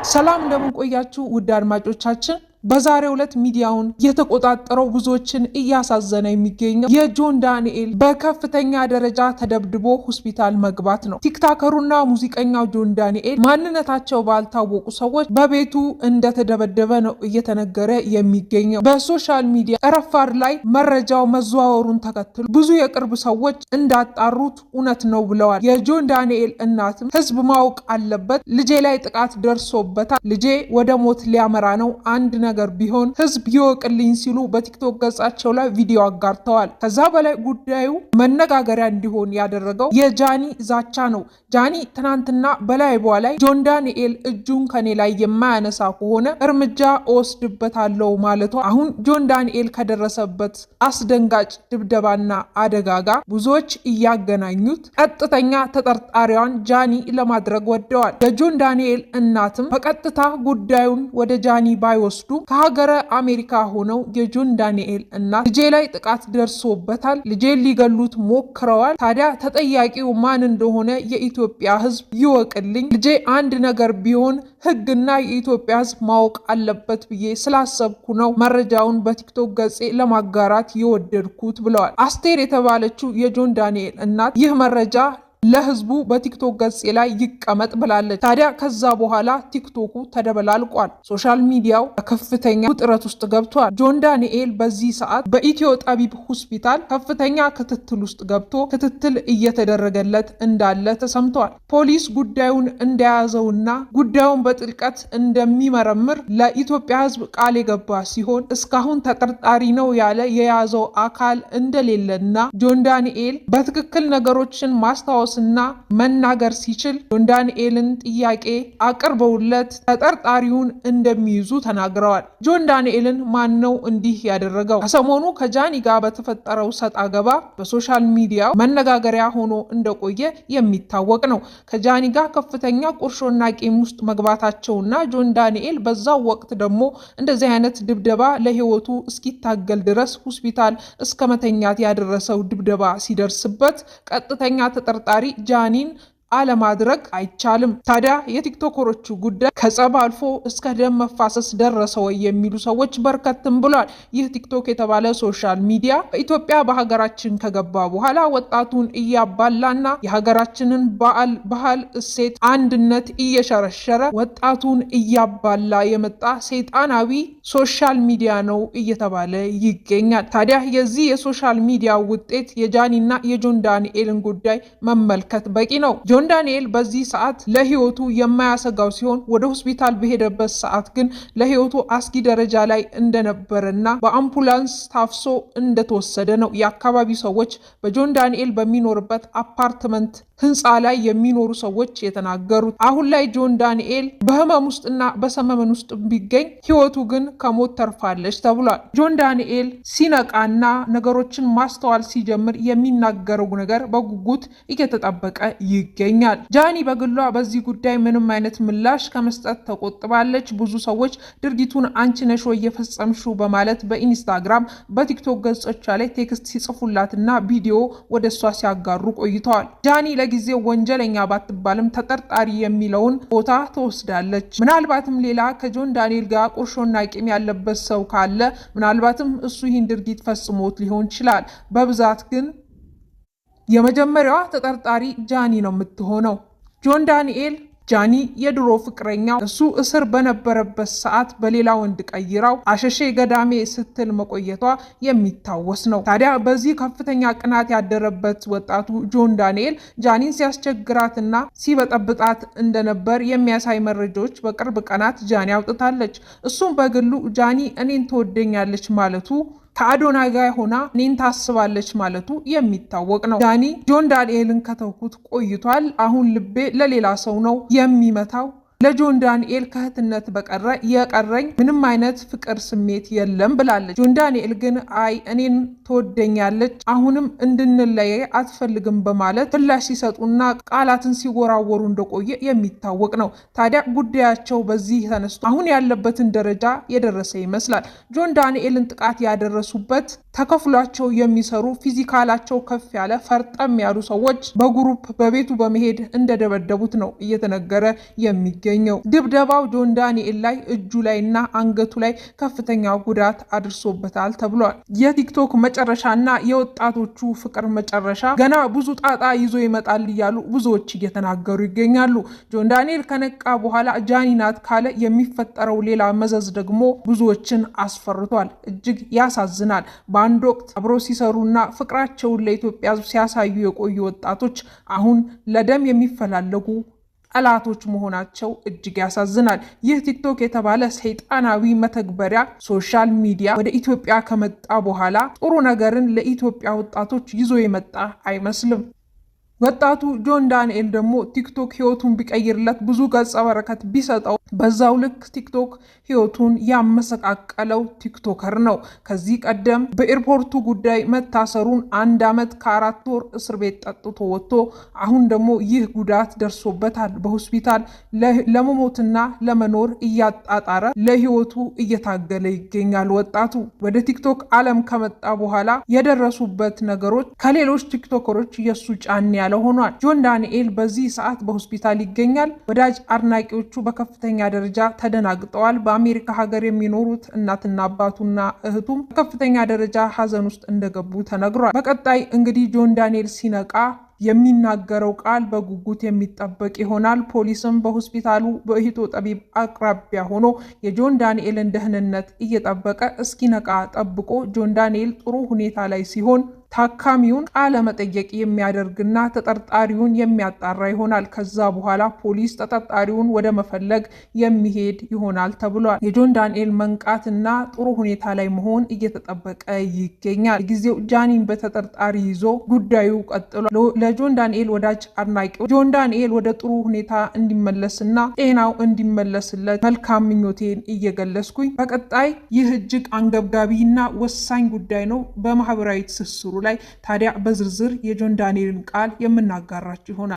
ሰላም እንደምን ቆያችሁ ውድ አድማጮቻችን። በዛሬው ዕለት ሚዲያውን የተቆጣጠረው ብዙዎችን እያሳዘነ የሚገኘው የጆን ዳንኤል በከፍተኛ ደረጃ ተደብድቦ ሆስፒታል መግባት ነው። ቲክታከሩና ሙዚቀኛው ጆን ዳንኤል ማንነታቸው ባልታወቁ ሰዎች በቤቱ እንደተደበደበ ነው እየተነገረ የሚገኘው። በሶሻል ሚዲያ ረፋድ ላይ መረጃው መዘዋወሩን ተከትሎ ብዙ የቅርብ ሰዎች እንዳጣሩት እውነት ነው ብለዋል። የጆን ዳንኤል እናትም ህዝብ ማወቅ አለበት፣ ልጄ ላይ ጥቃት ደርሶበታል፣ ልጄ ወደ ሞት ሊያመራ ነው፣ አንድ ነገር ቢሆን ህዝብ ይወቅልኝ ሲሉ በቲክቶክ ገጻቸው ላይ ቪዲዮ አጋርተዋል። ከዛ በላይ ጉዳዩ መነጋገሪያ እንዲሆን ያደረገው የጃኒ ዛቻ ነው። ጃኒ ትናንትና በላይቧ ላይ ጆን ዳንኤል እጁን ከኔ ላይ የማያነሳ ከሆነ እርምጃ እወስድበታለሁ ማለቷ አሁን ጆን ዳንኤል ከደረሰበት አስደንጋጭ ድብደባና አደጋ ጋር ብዙዎች እያገናኙት ቀጥተኛ ተጠርጣሪዋን ጃኒ ለማድረግ ወደዋል። የጆን ዳንኤል እናትም በቀጥታ ጉዳዩን ወደ ጃኒ ባይወስዱ ከሀገረ አሜሪካ ሆነው የጆን ዳንኤል እናት ልጄ ላይ ጥቃት ደርሶበታል፣ ልጄን ሊገሉት ሞክረዋል፣ ታዲያ ተጠያቂው ማን እንደሆነ የኢትዮጵያ ህዝብ ይወቅልኝ፣ ልጄ አንድ ነገር ቢሆን ህግና የኢትዮጵያ ህዝብ ማወቅ አለበት ብዬ ስላሰብኩ ነው መረጃውን በቲክቶክ ገጼ ለማጋራት የወደድኩት ብለዋል። አስቴር የተባለችው የጆን ዳንኤል እናት ይህ መረጃ ለህዝቡ በቲክቶክ ገጽ ላይ ይቀመጥ ብላለች። ታዲያ ከዛ በኋላ ቲክቶኩ ተደበላልቋል። ሶሻል ሚዲያው ከፍተኛ ውጥረት ውስጥ ገብቷል። ጆን ዳንኤል በዚህ ሰዓት በኢትዮ ጠቢብ ሆስፒታል ከፍተኛ ክትትል ውስጥ ገብቶ ክትትል እየተደረገለት እንዳለ ተሰምቷል። ፖሊስ ጉዳዩን እንደያዘውና ጉዳዩን በጥልቀት እንደሚመረምር ለኢትዮጵያ ህዝብ ቃል የገባ ሲሆን እስካሁን ተጠርጣሪ ነው ያለ የያዘው አካል እንደሌለና ጆን ዳንኤል በትክክል ነገሮችን ማስታወስ እና መናገር ሲችል ጆን ዳንኤልን ጥያቄ አቅርበውለት ተጠርጣሪውን እንደሚይዙ ተናግረዋል። ጆን ዳንኤልን ማን ነው እንዲህ ያደረገው? ከሰሞኑ ከጃኒ ጋር በተፈጠረው ሰጣ ገባ በሶሻል ሚዲያ መነጋገሪያ ሆኖ እንደቆየ የሚታወቅ ነው። ከጃኒ ጋር ከፍተኛ ቁርሾና ቂም ውስጥ መግባታቸውና ጆን ዳንኤል በዛው ወቅት ደግሞ እንደዚህ አይነት ድብደባ ለህይወቱ እስኪታገል ድረስ ሆስፒታል እስከ መተኛት ያደረሰው ድብደባ ሲደርስበት ቀጥተኛ ተጠርጣሪ ጃኒን አለማድረግ አይቻልም። ታዲያ የቲክቶከሮቹ ጉዳይ ከጸብ አልፎ እስከ ደም መፋሰስ ደረሰ ወይ የሚሉ ሰዎች በርከትም ብሏል። ይህ ቲክቶክ የተባለ ሶሻል ሚዲያ በኢትዮጵያ በሀገራችን ከገባ በኋላ ወጣቱን እያባላና የሀገራችንን ባህል እሴት አንድነት እየሸረሸረ ወጣቱን እያባላ የመጣ ሰይጣናዊ ሶሻል ሚዲያ ነው እየተባለ ይገኛል። ታዲያ የዚህ የሶሻል ሚዲያ ውጤት የጃኒና የጆን ዳንኤልን ጉዳይ መመልከት በቂ ነው። ጆን ዳንኤል በዚህ ሰዓት ለህይወቱ የማያሰጋው ሲሆን ወደ ሆስፒታል በሄደበት ሰዓት ግን ለህይወቱ አስጊ ደረጃ ላይ እንደነበረና በአምቡላንስ ታፍሶ እንደተወሰደ ነው የአካባቢው ሰዎች በጆን ዳንኤል በሚኖርበት አፓርትመንት ህንፃ ላይ የሚኖሩ ሰዎች የተናገሩት። አሁን ላይ ጆን ዳንኤል በህመም ውስጥና በሰመመን ውስጥ ቢገኝ ህይወቱ ግን ከሞት ተርፋለች ተብሏል። ጆን ዳንኤል ሲነቃና ነገሮችን ማስተዋል ሲጀምር የሚናገረው ነገር በጉጉት እየተጠበቀ ይገኛል። ጃኒ በግሏ በዚህ ጉዳይ ምንም አይነት ምላሽ ከመስጠት ተቆጥባለች። ብዙ ሰዎች ድርጊቱን አንቺ ነሽ ወይ የፈጸምሽው በማለት በኢንስታግራም በቲክቶክ ገጾቿ ላይ ቴክስት ሲጽፉላትና ቪዲዮ ወደ እሷ ሲያጋሩ ቆይተዋል። ጃኒ ለጊዜው ወንጀለኛ ባትባልም ተጠርጣሪ የሚለውን ቦታ ትወስዳለች። ምናልባትም ሌላ ከጆን ዳንኤል ጋር ቁርሾና ቂም ያለበት ሰው ካለ ምናልባትም እሱ ይህን ድርጊት ፈጽሞት ሊሆን ይችላል። በብዛት ግን የመጀመሪያዋ ተጠርጣሪ ጃኒ ነው የምትሆነው። ጆን ዳንኤል ጃኒ የድሮ ፍቅረኛው እሱ እስር በነበረበት ሰዓት በሌላ ወንድ ቀይራው አሸሼ ገዳሜ ስትል መቆየቷ የሚታወስ ነው። ታዲያ በዚህ ከፍተኛ ቅናት ያደረበት ወጣቱ ጆን ዳንኤል ጃኒን ሲያስቸግራትና ሲበጠብጣት እንደነበር የሚያሳይ መረጃዎች በቅርብ ቀናት ጃኒ አውጥታለች። እሱም በግሉ ጃኒ እኔን ትወደኛለች ማለቱ ከአዶናይ ጋር ሆና እኔን ታስባለች ማለቱ የሚታወቅ ነው። ጃኒ ጆን ዳንኤልን ከተውኩት ቆይቷል፣ አሁን ልቤ ለሌላ ሰው ነው የሚመታው፣ ለጆን ዳንኤል ከእህትነት በቀረ የቀረኝ ምንም አይነት ፍቅር ስሜት የለም ብላለች። ጆን ዳንኤል ግን አይ እኔን ትወደኛለች፣ አሁንም እንድንለያይ አትፈልግም በማለት ምላሽ ሲሰጡና ቃላትን ሲወራወሩ እንደቆየ የሚታወቅ ነው። ታዲያ ጉዳያቸው በዚህ ተነስቶ አሁን ያለበትን ደረጃ የደረሰ ይመስላል። ጆን ዳንኤልን ጥቃት ያደረሱበት ተከፍሏቸው የሚሰሩ ፊዚካላቸው ከፍ ያለ ፈርጠም ያሉ ሰዎች በግሩፕ በቤቱ በመሄድ እንደደበደቡት ነው እየተነገረ የሚገኘው። ድብደባው ጆን ዳንኤል ላይ እጁ ላይ እና አንገቱ ላይ ከፍተኛ ጉዳት አድርሶበታል ተብሏል። የቲክቶክ መጨረሻና የወጣቶቹ ፍቅር መጨረሻ ገና ብዙ ጣጣ ይዞ ይመጣል እያሉ ብዙዎች እየተናገሩ ይገኛሉ። ጆን ዳንኤል ከነቃ በኋላ ጃኒ ናት ካለ የሚፈጠረው ሌላ መዘዝ ደግሞ ብዙዎችን አስፈርቷል። እጅግ ያሳዝናል። በአንድ ወቅት አብሮ ሲሰሩና ፍቅራቸውን ለኢትዮጵያ ሲያሳዩ የቆዩ ወጣቶች አሁን ለደም የሚፈላለጉ ጠላቶች መሆናቸው እጅግ ያሳዝናል። ይህ ቲክቶክ የተባለ ሰይጣናዊ መተግበሪያ ሶሻል ሚዲያ ወደ ኢትዮጵያ ከመጣ በኋላ ጥሩ ነገርን ለኢትዮጵያ ወጣቶች ይዞ የመጣ አይመስልም። ወጣቱ ጆን ዳንኤል ደግሞ ቲክቶክ ህይወቱን ቢቀይርለት ብዙ ገጸ በረከት ቢሰጠው በዛው ልክ ቲክቶክ ህይወቱን ያመሰቃቀለው ቲክቶከር ነው። ከዚህ ቀደም በኤርፖርቱ ጉዳይ መታሰሩን 1 ዓመት ከ4 ወር እስር ቤት ጠጥቶ ወጥቶ አሁን ደግሞ ይህ ጉዳት ደርሶበታል። በሆስፒታል ለመሞትና ለመኖር እያጣጣረ ለህይወቱ እየታገለ ይገኛል። ወጣቱ ወደ ቲክቶክ ዓለም ከመጣ በኋላ የደረሱበት ነገሮች ከሌሎች ቲክቶከሮች የሱ ጫን ያለ ሆኗል። ጆን ዳንኤል በዚህ ሰዓት በሆስፒታል ይገኛል። ወዳጅ አድናቂዎቹ በከፍተኛ ደረጃ ተደናግጠዋል። በአሜሪካ ሀገር የሚኖሩት እናትና አባቱና እህቱም በከፍተኛ ደረጃ ሀዘን ውስጥ እንደገቡ ተነግሯል። በቀጣይ እንግዲህ ጆን ዳንኤል ሲነቃ የሚናገረው ቃል በጉጉት የሚጠበቅ ይሆናል። ፖሊስም በሆስፒታሉ በእህቶ ጠቢብ አቅራቢያ ሆኖ የጆን ዳንኤልን ደህንነት እየጠበቀ እስኪነቃ ጠብቆ ጆን ዳንኤል ጥሩ ሁኔታ ላይ ሲሆን ታካሚውን ቃለ መጠየቅ የሚያደርግና ተጠርጣሪውን የሚያጣራ ይሆናል። ከዛ በኋላ ፖሊስ ተጠርጣሪውን ወደ መፈለግ የሚሄድ ይሆናል ተብሏል። የጆን ዳንኤል መንቃትና ጥሩ ሁኔታ ላይ መሆን እየተጠበቀ ይገኛል። ጊዜው ጃኒን በተጠርጣሪ ይዞ ጉዳዩ ቀጥሏል። ለጆን ዳንኤል ወዳጅ አድናቂዎች ጆን ዳንኤል ወደ ጥሩ ሁኔታ እንዲመለስና ጤናው እንዲመለስለት መልካም ምኞቴን እየገለጽኩኝ በቀጣይ ይህ እጅግ አንገብጋቢና ወሳኝ ጉዳይ ነው በማህበራዊ ትስስሩ ላይ ታዲያ በዝርዝር የጆን ዳንኤልን ቃል የምናጋራችሁ ይሆናል።